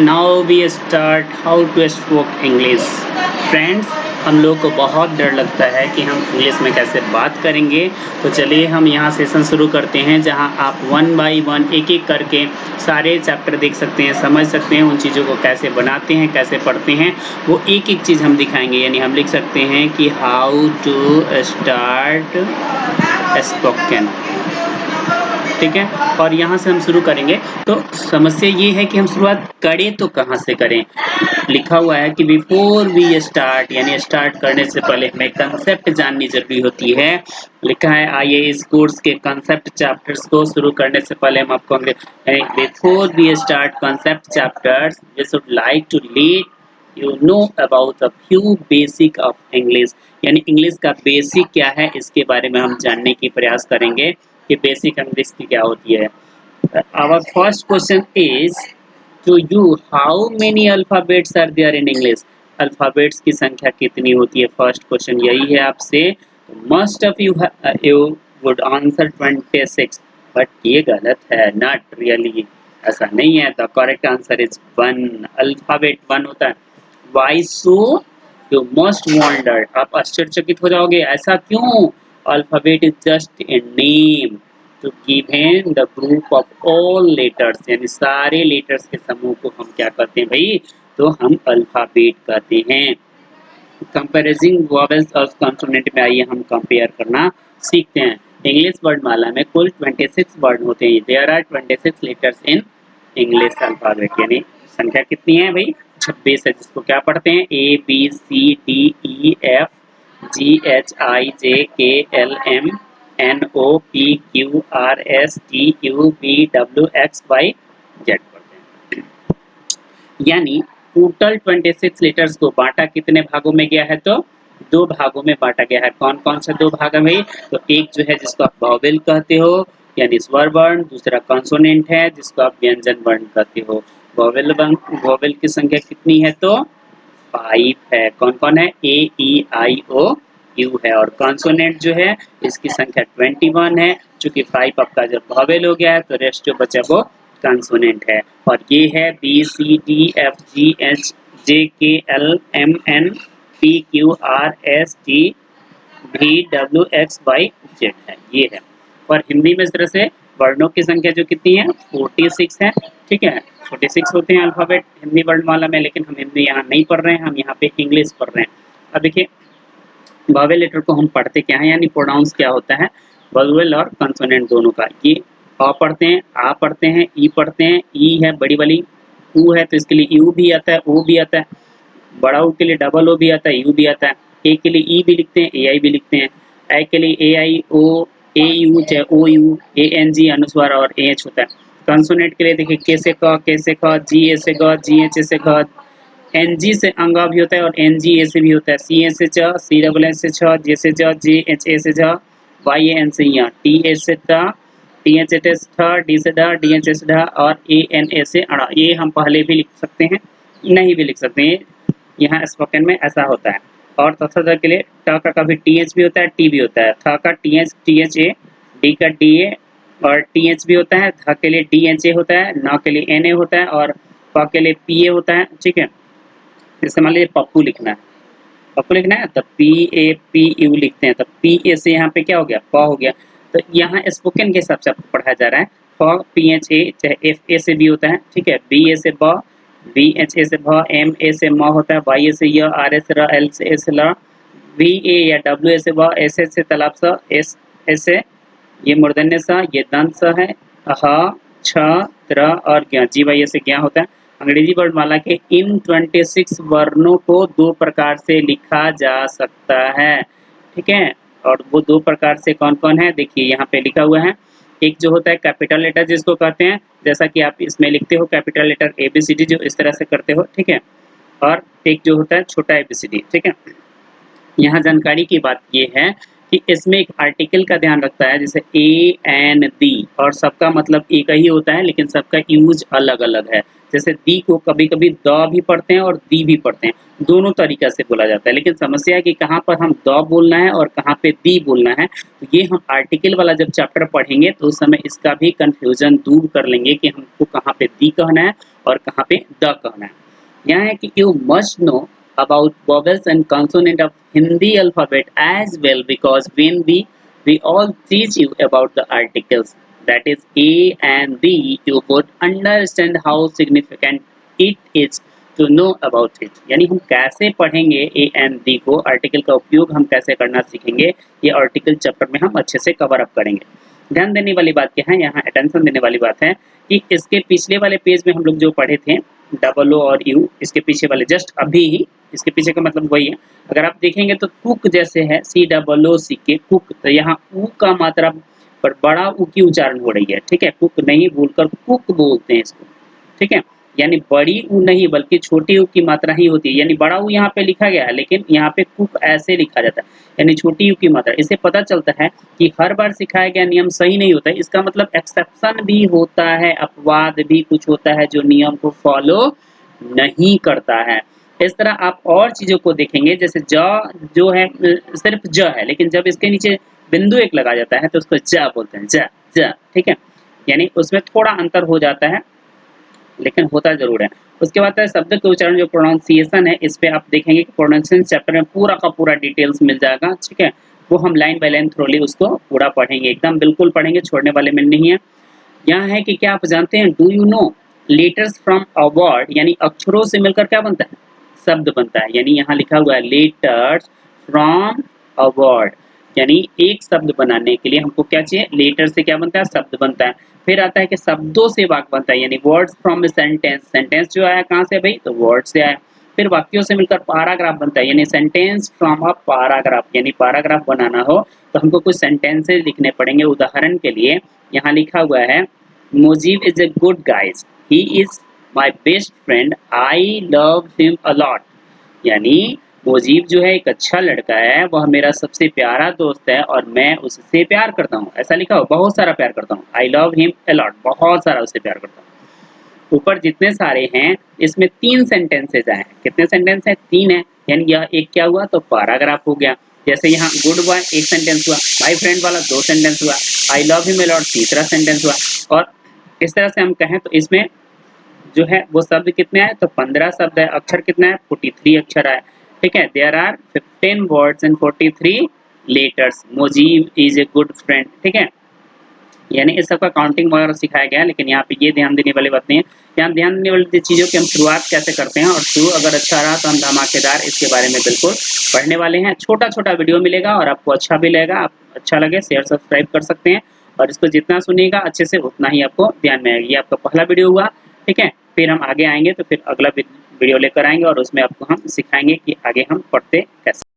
Now we start how to speak English. Friends, हम लोग को बहुत डर लगता है कि हम इंग्लिश में कैसे बात करेंगे, तो चलिए हम यहाँ सेशन शुरू करते हैं जहाँ आप वन बाय वन एक एक करके सारे चैप्टर देख सकते हैं, समझ सकते हैं, उन चीज़ों को कैसे बनाते हैं, कैसे पढ़ते हैं, वो एक एक चीज़ हम दिखाएंगे। यानी हम लिख सकते हैं कि हाउ टू स्टार्ट स्पोकन, ठीक है। और यहाँ से हम शुरू करेंगे। तो समस्या ये है कि हम शुरुआत करें तो कहाँ से करें। लिखा हुआ है कि बिफोर वी स्टार्ट, यानी स्टार्ट करने से पहले हमें कंसेप्ट जाननी जरूरी होती है। लिखा है आइए इस कोर्स के कंसेप्ट चैप्टर्स को शुरू करने से पहले हम आपको before we start concept chapters we should like to let you know about a few basic of English. यानी इंग्लिश का बेसिक क्या है इसके बारे में हम जानने की प्रयास करेंगे कि बेसिक इंग्लिश की क्या होती है। Our first question is to you, how many alphabets are there in English. Alphabets की संख्या कितनी होती है, फर्स्ट क्वेश्चन यही है आपसे। Must of you would answer 26, but ये गलत है, नॉट रियली, ऐसा नहीं है। The correct answer is 1, alphabet 1 होता है। Why so, you must wonder, आप आश्चर्यचकित हो जाओगे, ऐसा क्यों। Alphabet is just a name to given the group of all letters, यानी सारे लेटर्स के समूह को हम क्या कहते हैं भाई, तो हम अल्फाबेट कहते हैं। कंपेरिजिंग वोवेल्स और कंसोनेंट में आइए हम कंपेयर करना सीखते हैं। इंग्लिश वर्णमाला में कुल 26 वर्ण होते हैं। There are 26 letters in English alphabet, यानी संख्या कितनी है भाई, 26 है। जिसको क्या पढ़ते हैं, A B C D E F G H I J K L M N O P Q R S T U V W X Y Z पढ़ते हैं। यानी टोटल 26 लेटर्स को बांटा कितने भागों में गया है, तो 2 भागों में बांटा गया है। कौन कौन से 2 भाग में, तो एक जो है जिसको आप वॉवेल कहते हो यानी स्वर वर्ण, दूसरा कॉन्सोनेंट है जिसको आप व्यंजन वर्ण कहते हो। वॉवेल की संख्या कितनी है, तो 5 है। कौन कौन है, ए ई आई ओ यू है। और कॉन्सोनेंट जो है इसकी संख्या 21 है। चूंकि 5 आपका जब वॉवेल हो गया है तो रेस्ट जो बचा वो कॉन्सोनेंट है। और ये है B C D F G H J K L M N P Q R S T V W X Y Z है, ये है। और हिंदी में इस तरह से वर्णों की संख्या जो कितनी है, 46 है, ठीक है। 46 होते हैं अल्फाबेट हिंदी वर्णमाला में, लेकिन हम हिंदी यहाँ नहीं पढ़ रहे हैं, हम यहाँ पे इंग्लिश पढ़ रहे हैं। अब देखिए वॉवेल लेटर को हम पढ़ते क्या है, यानी प्रोनाउंस क्या होता है वॉवेल और कंसोनेंट दोनों का। ये अ पढ़ते हैं, आ पढ़ते हैं, ई पढ़ते हैं, ई है बड़ी वाली, ऊ है तो इसके लिए यू भी आता है, ओ भी आता है, बड़ा ऊ के लिए डबल ओ भी आता है, यू भी आता है, ए के लिए ई भी लिखते हैं, ए आई भी लिखते हैं, आई के लिए ए आई ओ ए यू चाहे ओ यू, ए एन जी अनुस्वार और ए एच होता है। कंसोनेंट के लिए देखिए कैसे क, जी ए से ग, जी एच से घ, एन जी से अंगा भी होता है और एन जी ए से भी होता है, सी ए से च, सी डबल एन से छ, जे से ज, जे एच ए से झ, वाई ए एन से य, टी ए से ट, टी एच ए से ठ, डी से ढ, डी एच ए से ढ और ए एन ए से अड़ा। ये हम पहले भी लिख सकते हैं, नहीं भी लिख सकते हैं, यहाँ स्पोकन में ऐसा होता है। और तथा के लिए ट का कभी टी एच भी होता है, टी भी होता है, थ का टी एच ए, डी का डी ए और टी एच भी होता है, ध के लिए डी एच ए होता है, न के लिए एन ए होता है और प के लिए पी ए होता है, ठीक है। जैसे मान लीजिए पप्पू लिखना है, पप्पू लिखना है तो पी ए पी यू लिखते हैं, तो पी ए से यहाँ पे क्या हो गया, प हो गया। तो यहाँ स्पोकन के हिसाब से आपको पढ़ाया जा रहा है। प पी एच ए चाहे एफ ए से भी होता है, ठीक है, बी ए से ब, बी एच ए से भ, एम ए से म होता है, वाई ए से य, आर ए से र, एल से ए से ल, वी ए या डब्ल्यू ए से व, एस ए से तालाब स, एस ए से ये मूर्धन्य सा, ये दंत सा है, ह छ त्र और ज्ञ, जी वाई ए से ज्ञ होता है। अंग्रेजी वर्णमाला के इन 26 वर्णों को 2 प्रकार से लिखा जा सकता है, ठीक है। और वो 2 प्रकार से कौन कौन है, देखिए यहाँ पे लिखा हुआ है। एक जो होता है कैपिटल लेटर जिसको कहते हैं, जैसा कि आप इसमें लिखते हो capital letter A B C D, जो इस तरह से करते हो, ठीक है। और एक जो होता है छोटा ए बी सी डी, ठीक है। यहाँ जानकारी की बात ये है कि इसमें एक आर्टिकल का ध्यान रखता है, जैसे ए एन दी, और सबका मतलब एक ही होता है लेकिन सबका यूज अलग अलग है। जैसे दी को कभी कभी द भी पढ़ते हैं और दी भी पढ़ते हैं, दोनों तरीका से बोला जाता है। लेकिन समस्या है कि कहाँ पर हम द बोलना है और कहाँ पे दी बोलना है। तो ये हम आर्टिकल वाला जब चैप्टर पढ़ेंगे तो उस समय इसका भी कंफ्यूजन दूर कर लेंगे कि हमको कहाँ पे दी कहना है और कहाँ पे द कहना है। यहाँ है कि you must know about vowels and consonant of Hindi alphabet as well, because when we all teach you about the articles, that is A and B, you would understand how significant it is to know about it। यानी हम कैसे पढ़ेंगे A and B को, article का उपयोग हम कैसे करना सीखेंगे, ये आर्टिकल चैप्टर में हम अच्छे से कवर अप करेंगे। ध्यान देने वाली बात क्या है, यहाँ अटेंशन देने वाली बात है कि इसके पिछले वाले पेज में हम लोग जो पढ़े थे डबल ओ और यू, इसके पीछे वाले जस्ट अभी ही, इसके पीछे का मतलब वही है। अगर आप देखेंगे तो कुक जैसे है सी डबल ओ सी के कुक, तो यहाँ ऊ का मात्रा पर बड़ा ऊ की उच्चारण हो रही है, ठीक है। कुक नहीं बोलकर कुक बोलते हैं इसको, ठीक है। यानी बड़ी ऊ नहीं बल्कि छोटी ऊ की मात्रा ही होती है। यानी बड़ा ऊ यहाँ पे लिखा गया है लेकिन यहाँ पे कुक ऐसे लिखा जाता है, यानी छोटी ऊ की मात्रा। इससे पता चलता है कि हर बार सिखाया गया नियम सही नहीं होता है, इसका मतलब एक्सेप्शन भी होता है, अपवाद भी कुछ होता है जो नियम को फॉलो नहीं करता है। इस तरह आप और चीजों को देखेंगे, जैसे ज जो है सिर्फ ज है, लेकिन जब इसके नीचे बिंदु एक लगा जाता है तो उसको ज बोलते हैं, ज ज, ठीक है। यानी उसमें थोड़ा अंतर हो जाता है लेकिन होता जरूर है। उसके बाद है शब्द के उच्चारण, जो प्रोनाउंसिएशन है, इस पे आप देखेंगे कि प्रोनाउंसिएशन चैप्टर में पूरा का पूरा डिटेल्स मिल जाएगा, ठीक है। वो हम लाइन बाय लाइन थ्रोली उसको पूरा पढ़ेंगे, एकदम बिल्कुल पढ़ेंगे, छोड़ने वाले में नहीं है। यहाँ है कि क्या आप जानते हैं, do you know letters from a word, यानी अक्षरों से मिलकर क्या बनता है, शब्द बनता है। यानी यहाँ लिखा हुआ है लेटर्स फ्रॉम अ वर्ड, यानी एक शब्द बनाने के लिए हमको क्या चाहिए, लेटर से क्या बनता है, शब्द बनता है। फिर आता है कि शब्दों से वाक्य बनता है, यानी words from a sentence, sentence जो आया कहाँ से भाई, तो वर्ड से आया। फिर वाक्यों से मिलकर पैराग्राफ बनता है, यानी सेंटेंस फ्रॉम अ पैराग्राफ, यानी पैराग्राफ बनाना हो तो हमको कुछ सेंटेंसेस लिखने पड़ेंगे। उदाहरण के लिए यहाँ लिखा हुआ है, Mujeeb is a good guys, he is my best friend, I love him a lot. यानी मुजीब जो है एक अच्छा लड़का है, वह मेरा सबसे प्यारा दोस्त है और मैं उससे प्यार करता हूँ। ऐसा लिखा हो, बहुत सारा प्यार करता हूँ, आई लव हिम अ लॉट, बहुत सारा उससे प्यार करता हूँ। ऊपर जितने सारे हैं इसमें 3 सेंटेंसेज आए हैं। कितने सेंटेंस हैं, 3 है। यानी यह एक क्या हुआ, तो पैराग्राफ हो गया। जैसे यहाँ गुड बॉय एक सेंटेंस हुआ, माय फ्रेंड वाला 2 सेंटेंस हुआ, आई लव हिम अ लॉट तीसरा सेंटेंस हुआ। और इस तरह से हम कहें तो इसमें जो है वो शब्द कितने आए, तो 15 शब्द है। अक्षर कितना है, 43 अक्षर आए, ठीक है। There are 15 words and 43 letters, Mujeeb is a good friend, ठीक है। यानी इस सब का काउंटिंग वगैरह सिखाया गया है, लेकिन यहाँ पे ये ध्यान देने वाली बात नहीं है। यहाँ ध्यान देने वाली चीज़ों की हम शुरुआत कैसे करते हैं, और शुरू अगर अच्छा रहा तो हम धमाकेदार इसके बारे में बिल्कुल पढ़ने वाले हैं। छोटा छोटा वीडियो मिलेगा और आपको अच्छा भी लगेगा, आप अच्छा लगे शेयर सब्सक्राइब कर सकते हैं, और इसको जितना सुनिएगा अच्छे से उतना ही आपको ध्यान में आएगी। ये आपका पहला वीडियो हुआ, ठीक है। फिर हम आगे आएंगे तो फिर अगला वीडियो लेकर आएंगे और उसमें आपको हम सिखाएंगे कि आगे हम पढ़ते कैसे।